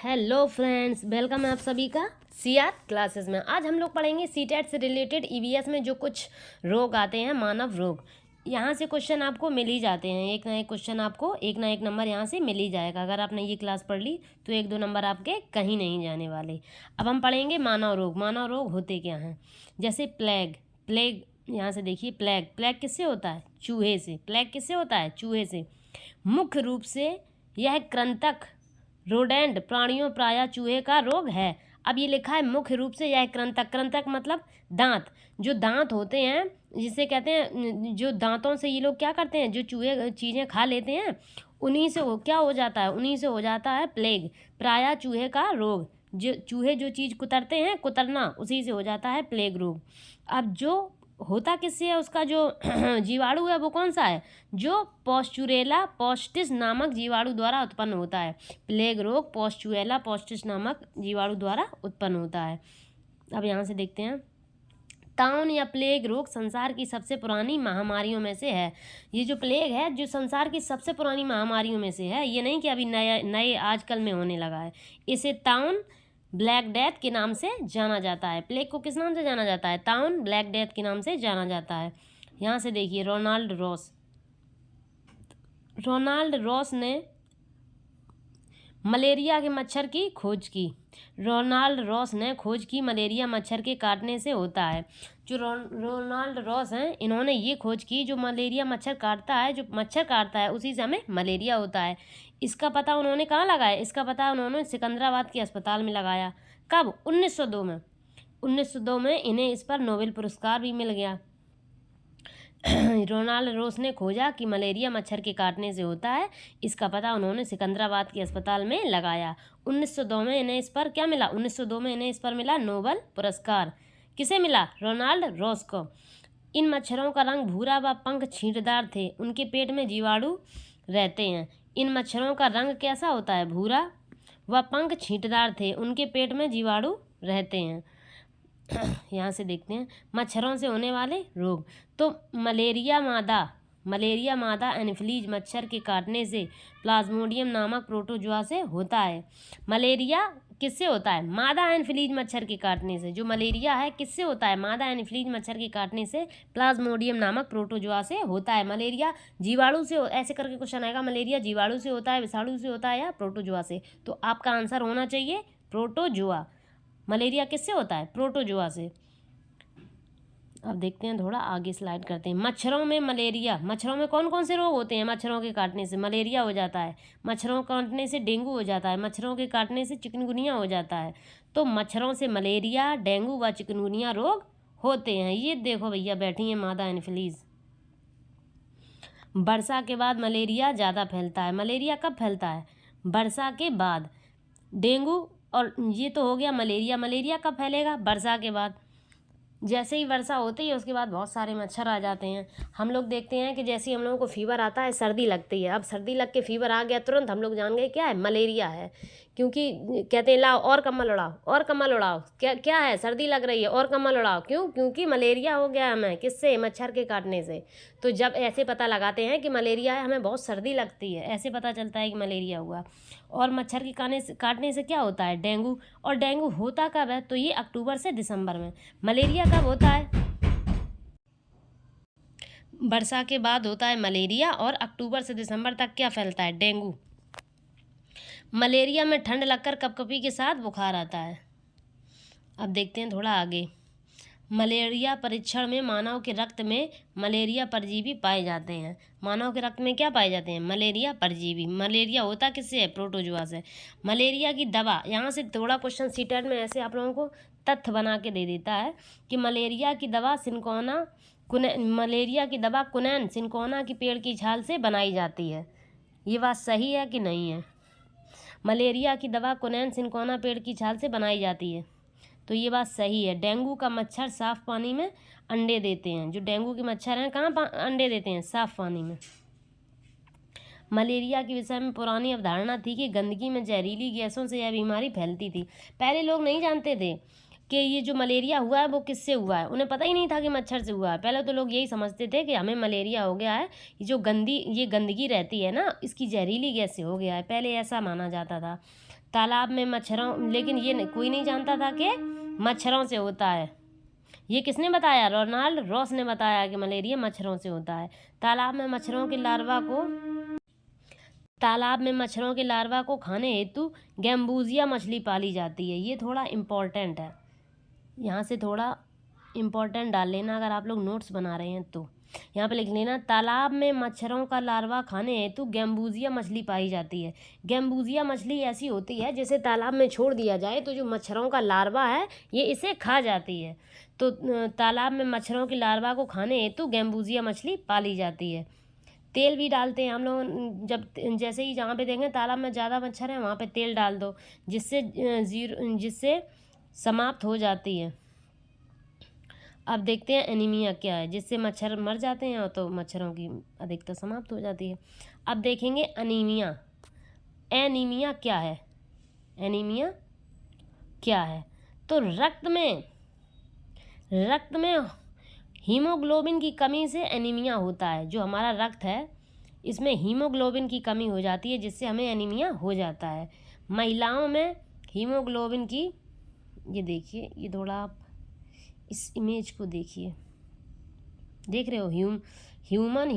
Hello friends, welcome है आप सभी का सीआर क्लासेस में। आज हम लोग पढ़ेंगे सीटेट से रिलेटेड ईवीएस में जो कुछ रोग आते हैं, मानव रोग। यहाँ से क्वेश्चन आपको मिल ही जाते हैं, एक ना एक क्वेश्चन आपको एक ना एक नंबर यहाँ से मिल ही जाएगा। अगर आपने ये क्लास पढ़ ली तो एक दो नंबर आपके कहीं नहीं जाने वाले। अब हम पढ़ेंगे मानव रोग। मानव रोग होते क्या हैं? जैसे प्लेग। प्लेग यहाँ से देखिए, प्लेग। प्लेग किससे होता है? चूहे से। प्लेग किससे होता है? चूहे से। मुख्य रूप से यह कृंतक रोडेंट प्राणियों प्रायः चूहे का रोग है। अब ये लिखा है मुख्य रूप से यह कृंतक। कृंतक मतलब दांत। जो दांत होते हैं जिसे कहते हैं, जो दांतों से ये लोग क्या करते हैं, जो चूहे चीज़ें खा लेते हैं, उन्हीं से वो क्या हो जाता है, उन्हीं से हो जाता है प्लेग। प्रायः चूहे का रोग। जो चूहे जो चीज़ कुतरते हैं, कुतरना, उसी से हो जाता है प्लेग रोग। अब जो होता किससे है, उसका जो जीवाणु है वो कौन सा है? जो पॉस्चुरेला पॉस्टिस नामक जीवाणु द्वारा उत्पन्न होता है। प्लेग रोग पॉस्चुरेला पॉस्टिस नामक जीवाणु द्वारा उत्पन्न होता है। अब यहाँ से देखते हैं, ताउन या प्लेग रोग संसार की सबसे पुरानी महामारियों में से है। ये जो प्लेग है, जो संसार की सबसे पुरानी महामारियों में से है। ये नहीं कि अभी नए आजकल में होने लगा है। इसे ताउन ब्लैक डेथ के नाम से जाना जाता है। प्लेग को किस नाम से जाना जाता है? ताउन ब्लैक डेथ के नाम से जाना जाता है। यहाँ से देखिए, रोनाल्ड रॉस। रोनाल्ड रॉस ने मलेरिया के मच्छर की खोज की। रोनाल्ड रॉस ने खोज की मलेरिया मच्छर के काटने से होता है। जो रोनाल्ड रॉस हैं, इन्होंने ये खोज की, जो मलेरिया मच्छर काटता है, जो मच्छर काटता है, उसी से हमें मलेरिया होता है। इसका पता उन्होंने कहाँ लगाया? इसका पता उन्होंने सिकंदराबाद के अस्पताल में लगाया। कब? 1902 में। 1902 में इन्हें इस पर नोबेल पुरस्कार भी मिल गया। रोनाल्ड रॉस ने खोजा कि मलेरिया मच्छर के काटने से होता है। इसका पता उन्होंने सिकंदराबाद के अस्पताल में लगाया। 1902 में इन्हें इस पर क्या मिला? 1902 में इन्हें इस पर मिला नोबेल पुरस्कार। किसे मिला? रोनाल्ड रॉस को। इन मच्छरों का रंग भूरा व पंख छींटदार थे। उनके पेट में जीवाणु रहते हैं। इन मच्छरों का रंग कैसा होता है? भूरा व पंख छींटदार थे। उनके पेट में जीवाणु रहते हैं। यहाँ से देखते हैं, मच्छरों से होने वाले रोग। तो मलेरिया मादा एनोफिलीज मच्छर के काटने से प्लाज्मोडियम नामक प्रोटोजोआ से होता है। मलेरिया किससे होता है? मादा एनोफिलीज मच्छर के काटने से। जो मलेरिया है किससे होता है? मादा एनोफिलीज मच्छर के काटने से प्लाज्मोडियम नामक प्रोटोजोआ से होता है। मलेरिया जीवाणु से ऐसे करके क्वेश्चन आएगा, मलेरिया जीवाणु से होता है, विषाणु से होता है या प्रोटोजोआ से? तो आपका आंसर होना चाहिए प्रोटोजोआ। मलेरिया किससे होता है? प्रोटोजोआ से। अब देखते हैं, थोड़ा आगे स्लाइड करते हैं। मच्छरों में मलेरिया। मच्छरों में कौन कौन से रोग होते हैं? मच्छरों के काटने से मलेरिया हो जाता है, मच्छरों के काटने से डेंगू हो जाता है, मच्छरों के काटने से चिकनगुनिया हो जाता है। तो मच्छरों से मलेरिया, डेंगू व चिकनगुनिया रोग होते हैं। ये देखो भैया, बैठी हैं मादा एनोफिलीज। वर्षा के बाद मलेरिया ज़्यादा फैलता है। मलेरिया कब फैलता है? वर्षा के बाद। डेंगू और ये तो हो गया मलेरिया। मलेरिया कब फैलेगा? वर्षा के बाद। जैसे ही वर्षा होती है उसके बाद बहुत सारे मच्छर आ जाते हैं। हम लोग देखते हैं कि जैसे ही हम लोगों को फीवर आता है, सर्दी लगती है। अब सर्दी लग के फीवर आ गया, तुरंत हम लोग जान गए क्या है? मलेरिया है। क्योंकि कहते हैं लाओ और कम्बल उड़ाओ, और कम्बल उड़ाओ। क्या क्या है? सर्दी लग रही है, और कम्बल उड़ाओ। क्यों? क्योंकि मलेरिया हो गया हमें। किससे? मच्छर के काटने से। तो जब ऐसे पता लगाते हैं कि मलेरिया है, हमें बहुत सर्दी लगती है, ऐसे पता चलता है कि मलेरिया हुआ। और मच्छर के काटने से क्या होता है? डेंगू। और डेंगू होता कब है? तो ये अक्टूबर से दिसंबर में। मलेरिया कब होता है? वर्षा के बाद होता है मलेरिया, और अक्टूबर से दिसंबर तक क्या फैलता है? डेंगू। मलेरिया में ठंड लगकर कपकपी के साथ बुखार आता है। अब देखते हैं थोड़ा आगे। मलेरिया परीक्षण में मानव के रक्त में मलेरिया परजीवी पाए जाते हैं। मानव के रक्त में क्या पाए जाते हैं? मलेरिया परजीवी। मलेरिया होता किससे है? प्रोटोजोआ से। मलेरिया की दवा। यहाँ से थोड़ा क्वेश्चन सीटेट में ऐसे आप लोगों को तथ्य बना के दे देता है कि मलेरिया की दवा मलेरिया की दवा कुनैन सिनकोना की पेड़ की छाल से बनाई जाती है। ये बात सही है कि नहीं है? मलेरिया की दवा कुनैन सिनकोना पेड़ की छाल से बनाई जाती है, तो ये बात सही है। डेंगू का मच्छर साफ पानी में अंडे देते हैं। जो डेंगू के मच्छर हैं कहाँ अंडे देते हैं? साफ पानी में। मलेरिया के विषय में पुरानी अवधारणा थी कि गंदगी में जहरीली गैसों से यह बीमारी फैलती थी। पहले लोग नहीं जानते थे कि ये जो मलेरिया हुआ है वो किससे हुआ है। उन्हें पता ही नहीं था कि मच्छर से हुआ है। पहले तो लोग यही समझते थे कि हमें मलेरिया हो गया है, ये जो गंदगी रहती है ना, इसकी जहरीली गैस से हो गया है। पहले ऐसा माना जाता था। तालाब में मच्छरों, लेकिन ये कोई नहीं जानता था कि मच्छरों से होता है। ये किसने बताया? रोनाल्ड रॉस ने बताया कि मलेरिया मच्छरों से होता है। तालाब में मच्छरों के लार्वा को खाने हेतु गैम्बूजिया मछली पाली जाती है। ये थोड़ा इम्पोर्टेंट है, यहाँ से थोड़ा इम्पोर्टेंट डाल लेना अगर आप लोग नोट्स बना रहे हैं तो। यहाँ पे लिख लेना, तालाब में मच्छरों का लार्वा खाने हेतु गैम्बूजिया मछली पाई जाती है। गैम्बूजिया मछली ऐसी होती है जिसे तालाब में छोड़ दिया जाए तो जो मच्छरों का लार्वा है ये इसे खा जाती है। तो तालाब में मच्छरों की लार्वा को खाने हेतु गैम्बूजिया मछली पाली जाती है। तेल भी डालते हैं हम लोग, जब जैसे ही जहाँ पे देखें तालाब में ज़्यादा मच्छर हैं वहाँ पे तेल डाल दो, जिससे समाप्त हो जाती है। अब देखते हैं एनीमिया क्या है, जिससे मच्छर मर जाते हैं तो मच्छरों की अधिकता समाप्त हो जाती है। अब देखेंगे एनीमिया। एनीमिया क्या है? एनीमिया क्या है? तो रक्त में हीमोग्लोबिन की कमी से एनीमिया होता है। जो हमारा रक्त है इसमें हीमोग्लोबिन की कमी हो जाती है जिससे हमें एनीमिया हो जाता है। महिलाओं में हीमोग्लोबिन की, ये देखिए, ये थोड़ा आप इस इमेज को देखिए, देख रहे हो, ह्यूमन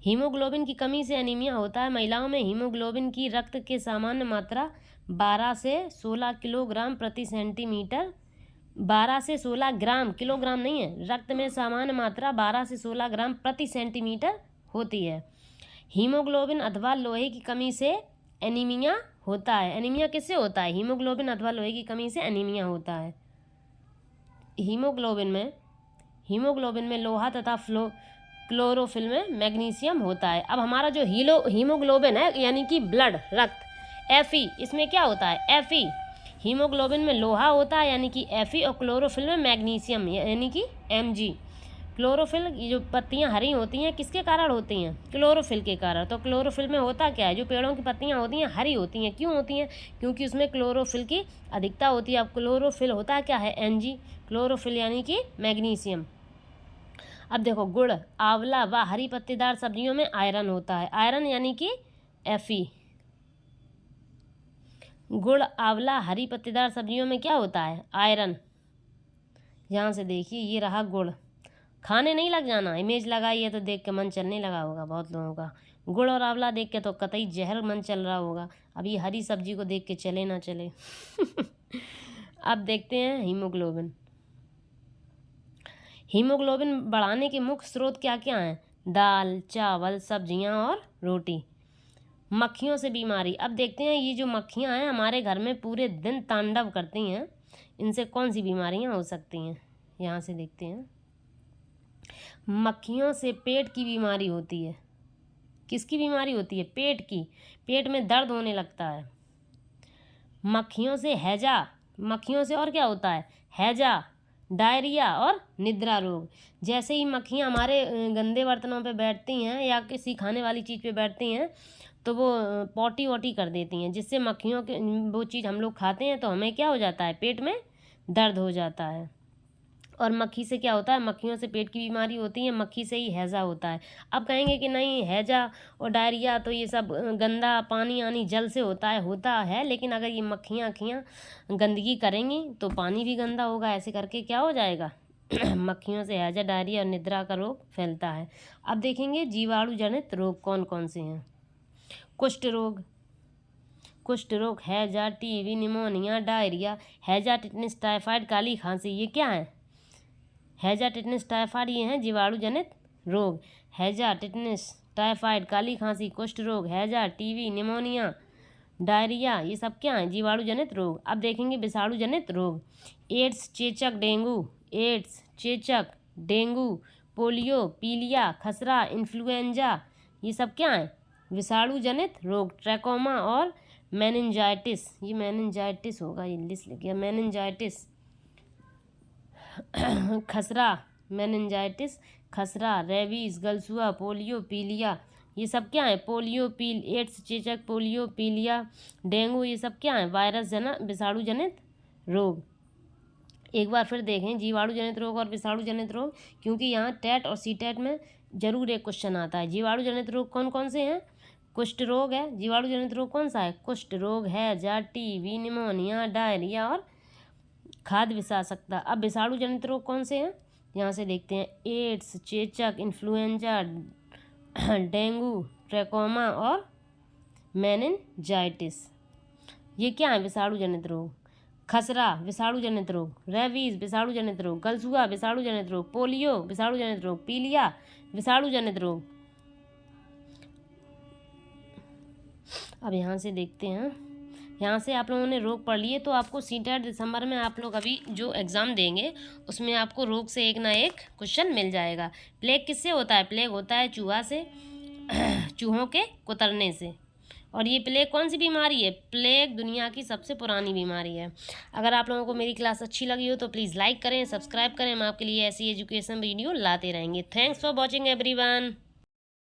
हीमोग्लोबिन की कमी से एनीमिया होता है। महिलाओं में हीमोग्लोबिन की रक्त के सामान्य मात्रा 12 से 16 किलोग्राम प्रति सेंटीमीटर, 12 से 16 ग्राम, किलोग्राम नहीं है, रक्त में सामान्य मात्रा 12 से 16 ग्राम प्रति सेंटीमीटर होती है। हीमोग्लोबिन अथवा लोहे की कमी से एनीमिया होता है। एनीमिया किससे होता है? हीमोग्लोबिन अथवा लोहे की कमी से एनीमिया होता है। हीमोग्लोबिन में लोहा तथा क्लोरोफिल में मैग्नीशियम होता है। अब हमारा जो हीमोग्लोबिन है यानी कि ब्लड, रक्त, Fe, इसमें क्या होता है? Fe, हीमोग्लोबिन में लोहा होता है यानी कि Fe, और क्लोरोफिल में मैग्नीशियम यानी कि Mg। क्लोरोफिल, ये जो पत्तियां हरी होती हैं किसके कारण होती हैं? क्लोरोफिल के कारण। तो क्लोरोफिल में होता क्या है? जो पेड़ों की पत्तियां होती हैं हरी होती हैं। क्यों होती हैं? क्योंकि उसमें क्लोरोफिल की अधिकता होती है। अब क्लोरोफिल होता क्या है? Mg, क्लोरोफिल यानी कि मैग्नीशियम। अब देखो, गुड़, आंवला व हरी पत्तेदार सब्जियों में आयरन होता है। आयरन यानी कि Fe। गुड़, आंवला, हरी पत्तेदार सब्जियों में क्या होता है? आयरन। यहाँ से देखिए, ये रहा गुड़। खाने नहीं लग जाना, इमेज लगाई है तो देख के मन चलने लगा होगा बहुत लोगों का। गुड़ और आंवला देख के तो कतई जहर मन चल रहा होगा। अब ये हरी सब्जी को देख के चले ना चले। अब देखते हैं हीमोग्लोबिन। हीमोग्लोबिन बढ़ाने के मुख्य स्रोत क्या क्या हैं? दाल, चावल, सब्जियां और रोटी। मक्खियों से बीमारी। अब देखते हैं, ये जो मक्खियां हैं हमारे घर में पूरे दिन तांडव करती हैं, इनसे कौन सी बीमारियां हो सकती हैं? यहाँ से देखते हैं। मक्खियों से पेट की बीमारी होती है। किसकी बीमारी होती है? पेट की। पेट में दर्द होने लगता है। मक्खियों से हैजा। मक्खियों से और क्या होता है? हैजा, डायरिया और निद्रा रोग। जैसे ही मक्खियाँ हमारे गंदे बर्तनों पे बैठती हैं या किसी खाने वाली चीज़ पे बैठती हैं तो वो पॉटी वॉटी कर देती हैं, जिससे मक्खियों के वो चीज़ हम लोग खाते हैं तो हमें क्या हो जाता है? पेट में दर्द हो जाता है। और मक्खी से क्या होता है? मक्खियों से पेट की बीमारी होती है, मक्खी से ही हैज़ा होता है। अब कहेंगे कि नहीं, हैज़ा और डायरिया तो ये सब गंदा पानी यानी जल से होता है, लेकिन अगर ये मक्खियाँ गंदगी करेंगी तो पानी भी गंदा होगा। ऐसे करके क्या हो जाएगा? मक्खियों से हैज़ा, डायरिया और निद्रा का रोग फैलता है। अब देखेंगे जीवाणु जनित रोग कौन कौन से हैं। कुष्ठ रोग, हैज़ा, टीबी, निमोनिया, डायरिया, हैज़ा, टिटनिस, टाइफाइड, काली खांसी, ये क्या है? हैज़ा, टिटनिस, टाइफाइड, ये हैं जीवाणु जनित रोग। हैज़ा, टिटनिस, टाइफाइड, काली खांसी, कुष्ठ रोग, हैज़ा, टीबी, निमोनिया, डायरिया, ये सब क्या हैं? जीवाणु जनित रोग। अब देखेंगे विषाणु जनित रोग। एड्स, चेचक, डेंगू, पोलियो, पीलिया, खसरा, इन्फ्लुएंजा, ये सब क्या हैं? विषाणु जनित रोग। ट्रैकोमा और मेनिंजाइटिस, ये मेनिंजाइटिस होगा, ये लिस्ट लिख गया, मेनिंजाइटिस। खसरा, रेबीज, गलसुआ, पोलियो, पीलिया, ये सब क्या है? एड्स, चेचक, पोलियो, पीलिया, डेंगू, ये सब क्या है? विषाणु जनित रोग। एक बार फिर देखें जीवाणु जनित रोग और विषाणु जनित रोग, क्योंकि यहाँ टेट और सीटेट में जरूर एक क्वेश्चन आता है। जीवाणु जनित रोग कौन कौन से हैं? कुष्ठ रोग है। जीवाणु जनित रोग कौन सा है? कुष्ठ रोग है, टीबी, निमोनिया, डायरिया और खाद्य विषाक्तता। अब विषाणु जनित रोग कौन से हैं? यहाँ से देखते हैं, एड्स, चेचक, इन्फ्लुएंजा, डेंगू, ट्रैकोमा और मेनिनजाइटिस। ये क्या है? विषाणु जनित रोग। खसरा विषाणु जनित रोग, रेबीज विषाणु जनित रोग, गलसुआ विषाणु जनित रोग, पोलियो विषाणु जनित रोग, पीलिया विषाणु जनित रोग। अब यहाँ से देखते हैं, यहाँ से आप लोगों ने रोग पढ़ लिए, तो आपको सीटेट दिसंबर में आप लोग अभी जो एग्ज़ाम देंगे उसमें आपको रोग से एक ना एक क्वेश्चन मिल जाएगा। प्लेग किससे होता है? प्लेग होता है चूहा से, चूहों के कुतरने से। और ये प्लेग कौन सी बीमारी है? प्लेग दुनिया की सबसे पुरानी बीमारी है। अगर आप लोगों को मेरी क्लास अच्छी लगी हो तो प्लीज़ लाइक करें, सब्सक्राइब करें। हम आपके लिए ऐसी एजुकेशन वीडियो लाते रहेंगे। Thanks for watching everyone.